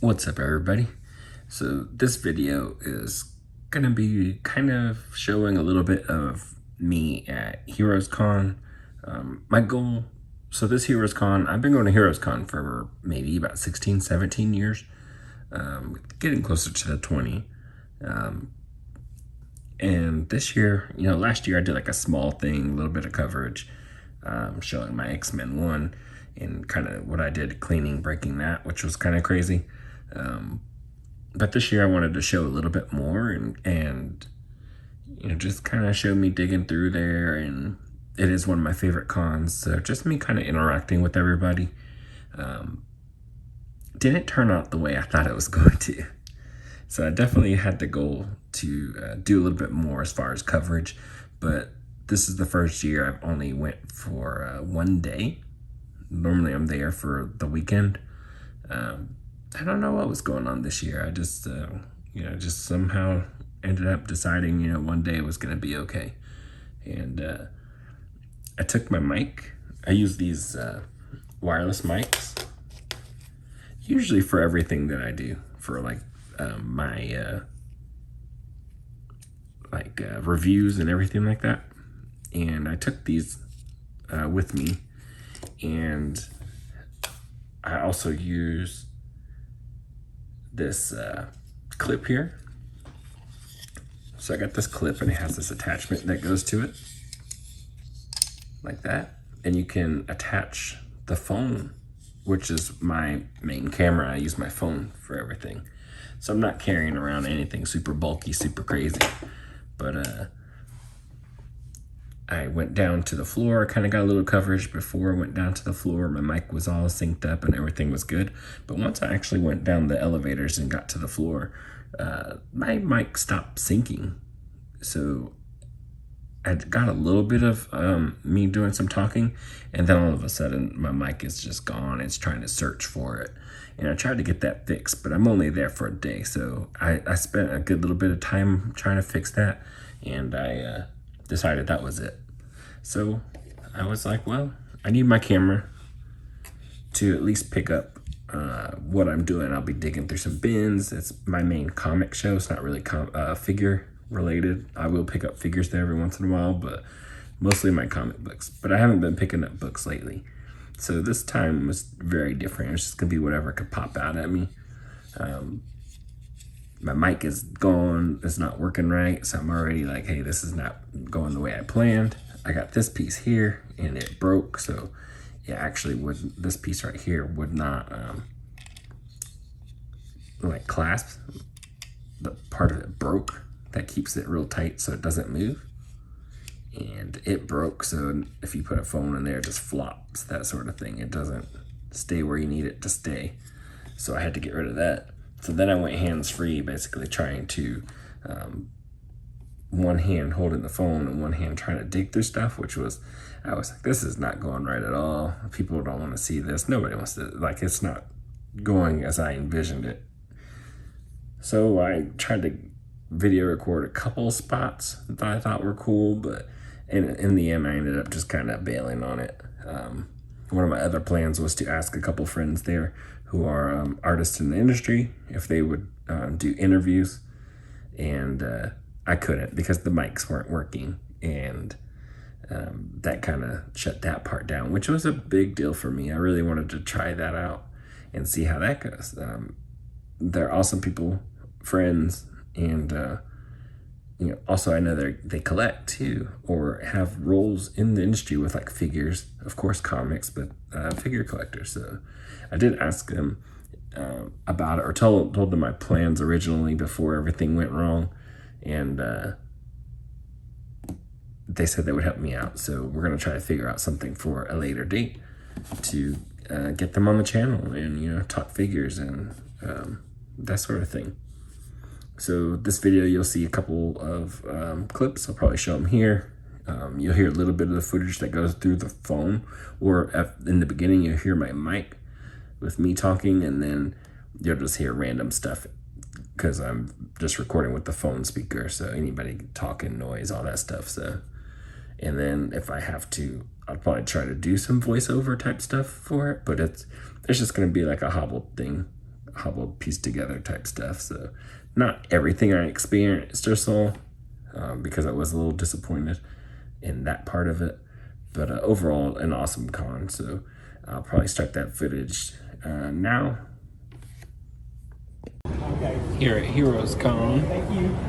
What's up, everybody? So this video is gonna be kind of showing a little bit of me at Heroes Con. My goal, so this Heroes Con, I've been going to Heroes Con for maybe about 16, 17 years, getting closer to the 20. And this year, last year I did like a small thing, a little bit of coverage, showing my X-Men 1 and kind of what I did cleaning, breaking that, which was kind of crazy. But this year I wanted to show a little bit more and just kind of show me digging through there. And it is one of my favorite cons, so just me kind of interacting with everybody. Didn't turn out the way I thought it was going to. So I definitely had the goal to do a little bit more as far as coverage, but this is the first year I've only went for 1 day. Normally I'm there for the weekend. I don't know what was going on this year. I just, just somehow ended up deciding, 1 day was going to be okay. And I took my mic. I use these wireless mics, usually for everything that I do, for my reviews and everything like that. And I took these with me, and I also use this clip here. So I got this clip and it has this attachment that goes to it like that, and you can attach the phone, which is my main camera. I use my phone for everything, so I'm not carrying around anything super bulky, super crazy. But I went down to the floor, kind of got a little coverage before I went down to the floor. My mic was all synced up and everything was good. But once I actually went down the elevators and got to the floor, my mic stopped syncing. So I got a little bit of me doing some talking, and then all of a sudden my mic is just gone. It's trying to search for it. And I tried to get that fixed, but I'm only there for a day. So I spent a good little bit of time trying to fix that, and I decided that was it. So I was like, well, I need my camera to at least pick up what I'm doing. I'll be digging through some bins. It's my main comic show. It's not really figure related. I will pick up figures there every once in a while, but mostly my comic books. But I haven't been picking up books lately. So this time was very different. It's just gonna be whatever could pop out at me. My mic is gone, it's not working right, so I'm already like, hey, this is not going the way I planned. I got this piece here and it broke, so it actually wouldn't, this piece right here would not like clasp. The part of it broke that keeps it real tight so it doesn't move. And it broke, so if you put a phone in there, it just flops, that sort of thing. It doesn't stay where you need it to stay. So I had to get rid of that. So then I went hands-free, basically trying to, one hand holding the phone and one hand trying to dig through stuff, I was like, this is not going right at all. People don't want to see this. Nobody wants to, it's not going as I envisioned it. So I tried to video record a couple spots that I thought were cool, but in the end, I ended up just kind of bailing on it. One of my other plans was to ask a couple friends there who are artists in the industry if they would do interviews, and I couldn't because the mics weren't working, and that kind of shut that part down, which was a big deal for me. I really wanted to try that out and see how that goes. They're awesome people, friends, and also I know they collect too, or have roles in the industry with like figures, of course comics, but figure collectors. So I did ask them about it, or told them my plans originally before everything went wrong, and they said they would help me out. So we're gonna try to figure out something for a later date to get them on the channel and talk figures and that sort of thing. So this video, you'll see a couple of clips. I'll probably show them here. You'll hear a little bit of the footage that goes through the phone, or in the beginning, you'll hear my mic with me talking, and then you'll just hear random stuff because I'm just recording with the phone speaker. So anybody talking, noise, all that stuff. So, and then if I have to, I'll probably try to do some voiceover type stuff for it, but it's just going to be like a hobbled thing. hobbled, pieced together type stuff. So not everything I experienced or saw, because I was a little disappointed in that part of it. But overall, an awesome con. So I'll probably start that footage now. Here at Heroes Con,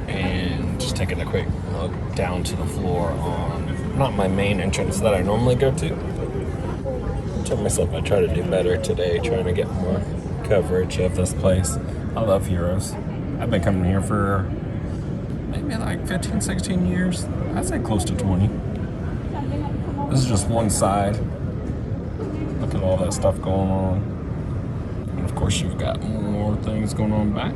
and just taking a quick look down to the floor on not my main entrance that I normally go to. I told myself I'd try to do better today, trying to get more coverage of this place. I love Heroes. I've been coming here for maybe like 15, 16 years. I'd say close to 20. This is just one side. Look at all that stuff going on. And of course you've got more things going on back.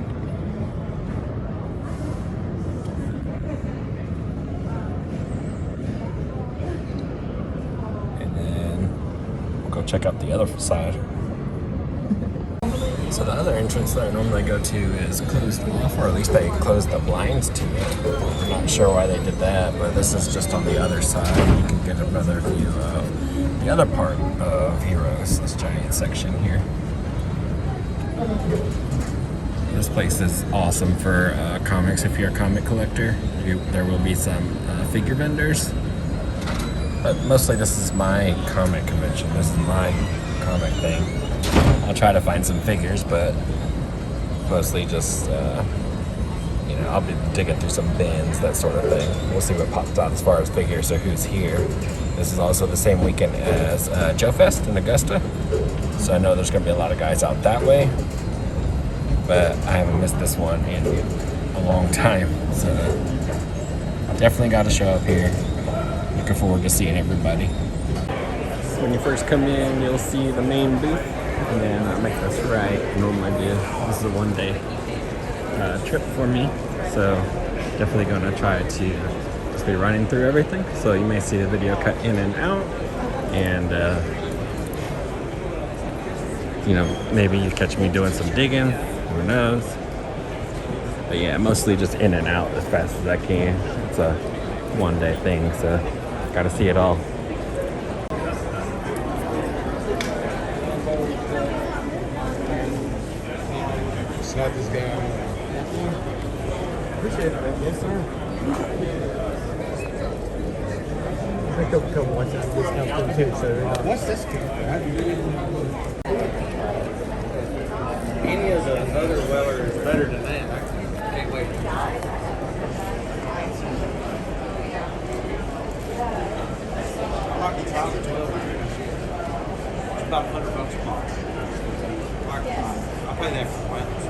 And then we'll go check out the other side. So the other entrance that I normally go to is closed off, or at least they closed the blinds to it. I'm not sure why they did that, but this is just on the other side. You can get a better view of the other part of Heroes, this giant section here. This place is awesome for comics. If you're a comic collector, there will be some figure vendors. But mostly this is my comic convention. This is my comic thing. I'll try to find some figures, but mostly just, I'll be digging through some bins, that sort of thing. We'll see what pops out as far as figures, so who's here. This is also the same weekend as Joe Fest in Augusta, so I know there's going to be a lot of guys out that way, but I haven't missed this one in a long time, so definitely got to show up here. Looking forward to seeing everybody. When you first come in, you'll see the main booth, and then make this right. I normally do. This is a one-day trip for me, so definitely going to try to just be running through everything. So you may see the video cut in and out, and maybe you catch me doing some digging. Who knows? But yeah, mostly just in and out as fast as I can. It's a one-day thing, so got to see it all. Slide this down. Appreciate it. Yes, sir. I think they'll come watch that discount too. So what's this? Any of the other Weller is better than that. I can't wait. It's about $100 a box. I'll pay that for plants.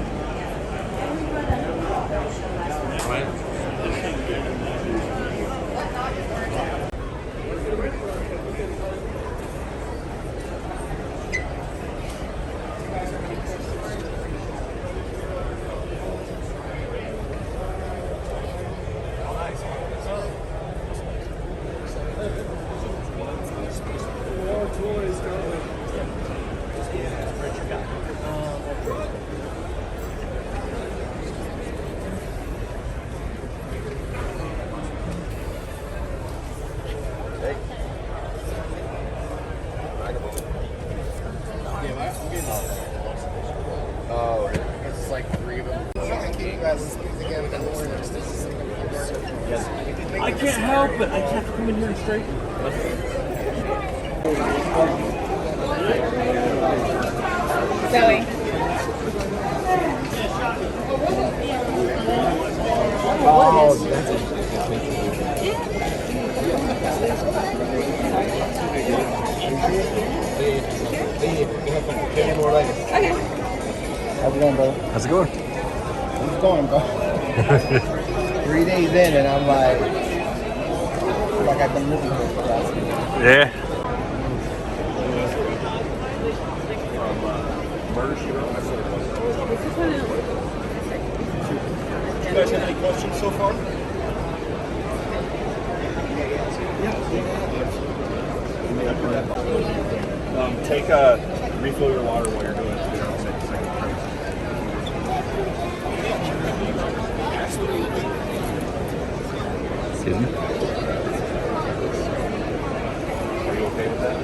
Oh, it's like 3 of them. I can't help it. I can't come in here and straighten. Zoe. Oh, Okay. how's it going, bro? How's it going? It's going, bro. 3 days in, and I'm like, I feel like I've been living here for the last week. Yeah. You guys have any questions so far? Refill your water while you're doing it. Excuse me? Are you okay with that?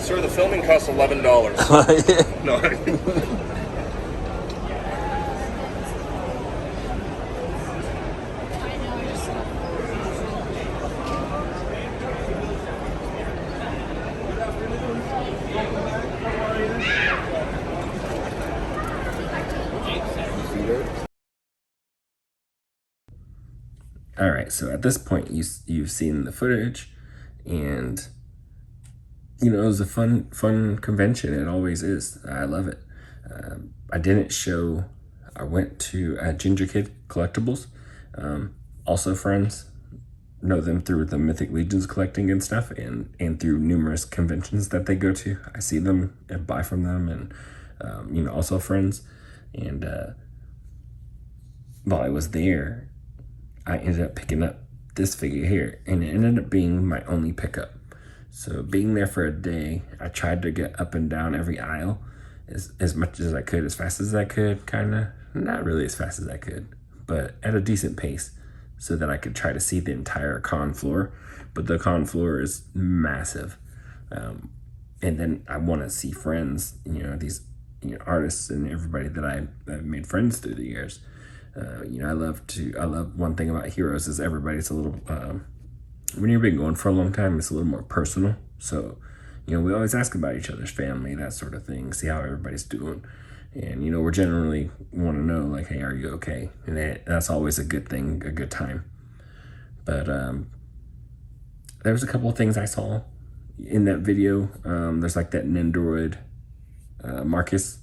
Sir, the filming costs $11. No. All right, so at this point, you've seen the footage, and it was a fun convention. It always is. I love it. I didn't show. I went to Ginger Kid Collectibles, also friends. Know them through the Mythic Legions collecting and stuff, and through numerous conventions that they go to. I see them and buy from them, and also friends. And while I was there, I ended up picking up this figure here, and it ended up being my only pickup. So being there for a day, I tried to get up and down every aisle as much as I could, as fast as I could, kind of. Not really as fast as I could, but at a decent pace, so that I could try to see the entire con floor. But the con floor is massive. And then I want to see friends, these artists and everybody that I've made friends through the years. I love one thing about Heroes is everybody's a little, when you've been going for a long time, it's a little more personal. So, we always ask about each other's family, that sort of thing, see how everybody's doing. And, we're generally want to know, like, hey, are you okay? And that's always a good thing, a good time. But there was a couple of things I saw in that video. There's like that Nendoroid Marcus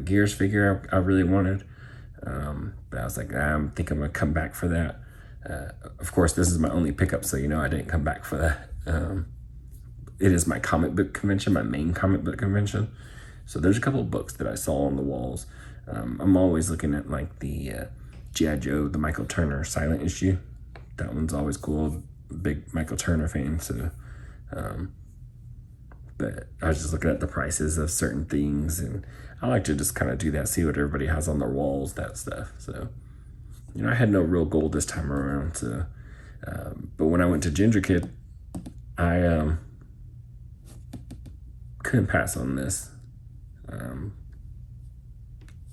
Gears figure I really wanted. But I was like, I think I'm going to come back for that. Of course, this is my only pickup, so I didn't come back for that. It is my comic book convention, my main comic book convention. So there's a couple of books that I saw on the walls. I'm always looking at like the G.I. Joe, the Michael Turner silent issue. That one's always cool. Big Michael Turner fan, so... but I was just looking at the prices of certain things, and I like to just kind of do that, see what everybody has on their walls, that stuff. So, I had no real goal this time around. So, but when I went to Ginger Kid, I couldn't pass on this.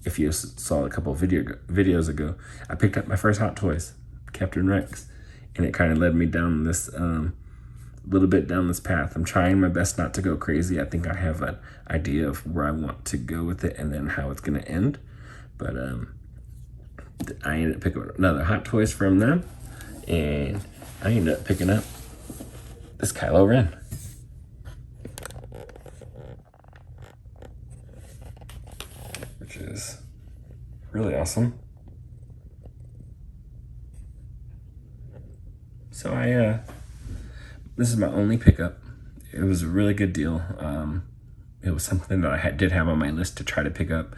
If you saw a couple of videos ago, I picked up my first Hot Toys, Captain Rex, and it kind of led me down this little bit down this path. I'm trying my best not to go crazy. I think I have an idea of where I want to go with it and then how it's going to end. But I ended up picking up another Hot Toys from them, and I ended up picking up this Kylo Ren. Which is really awesome. So this is my only pickup. It was a really good deal. It was something that I did have on my list to try to pick up.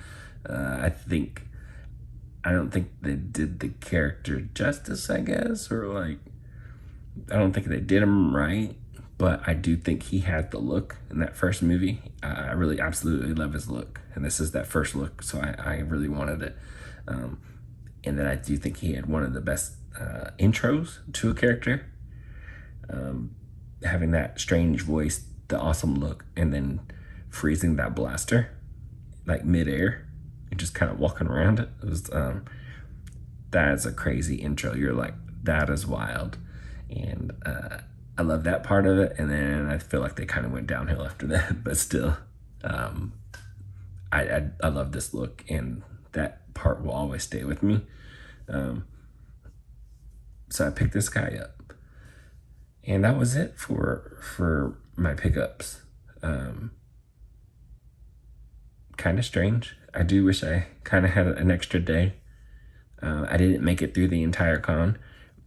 I don't think they did the character justice, I guess, or like, I don't think they did him right, but I do think he had the look in that first movie. I really absolutely love his look, and this is that first look, so I really wanted it. And then I do think he had one of the best intros to a character. Having that strange voice, the awesome look, and then freezing that blaster like midair and just kind of walking around it. It was that is a crazy intro. You're like, that is wild. And I love that part of it. And then I feel like they kind of went downhill after that, but still, I love this look, and that part will always stay with me. So I picked this guy up. And that was it for my pickups. Kind of strange. I do wish I kind of had an extra day. I didn't make it through the entire con,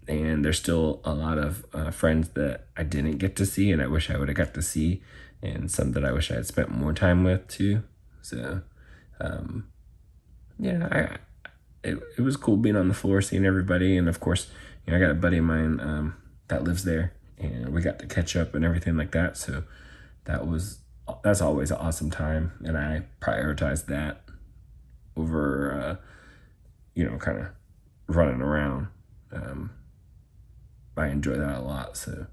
and there's still a lot of friends that I didn't get to see, and I wish I would have got to see, and some that I wish I had spent more time with too. So, yeah, it was cool being on the floor, seeing everybody, and of course, I got a buddy of mine that lives there, and we got to catch up and everything like that. So that's always an awesome time, and I prioritize that over kind of running around. I enjoy that a lot. So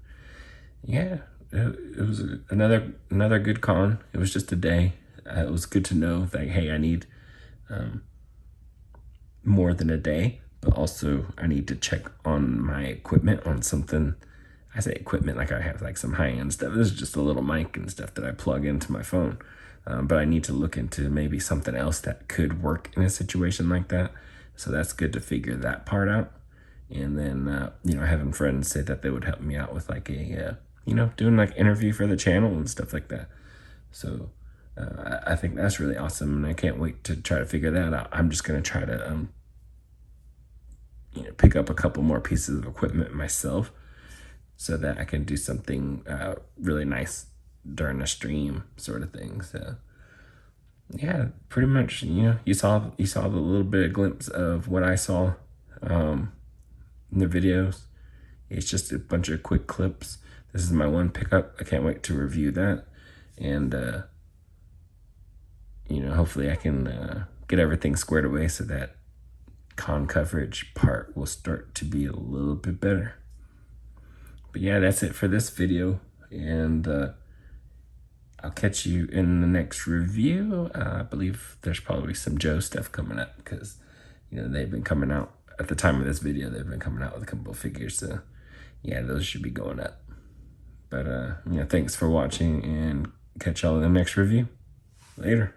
yeah, it was another good con. It was just a day. It was good to know that, hey, I need more than a day, but also I need to check on my equipment on something. I say equipment like I have like some high-end stuff. This is just a little mic and stuff that I plug into my phone. But I need to look into maybe something else that could work in a situation like that. So that's good to figure that part out. And then, having friends say that they would help me out with like a, doing like interview for the channel and stuff like that. So I think that's really awesome. And I can't wait to try to figure that out. I'm just going to try to, pick up a couple more pieces of equipment myself so that I can do something really nice during a stream sort of thing. So yeah, pretty much, you saw the little bit of glimpse of what I saw in the videos. It's just a bunch of quick clips. This is my one pickup. I can't wait to review that. And, hopefully I can get everything squared away so that con coverage part will start to be a little bit better. But yeah, that's it for this video. And I'll catch you in the next review. I believe there's probably some Joe stuff coming up because, they've been coming out at the time of this video. They've been coming out with a couple of figures. So yeah, those should be going up. But, thanks for watching and catch y'all in the next review. Later.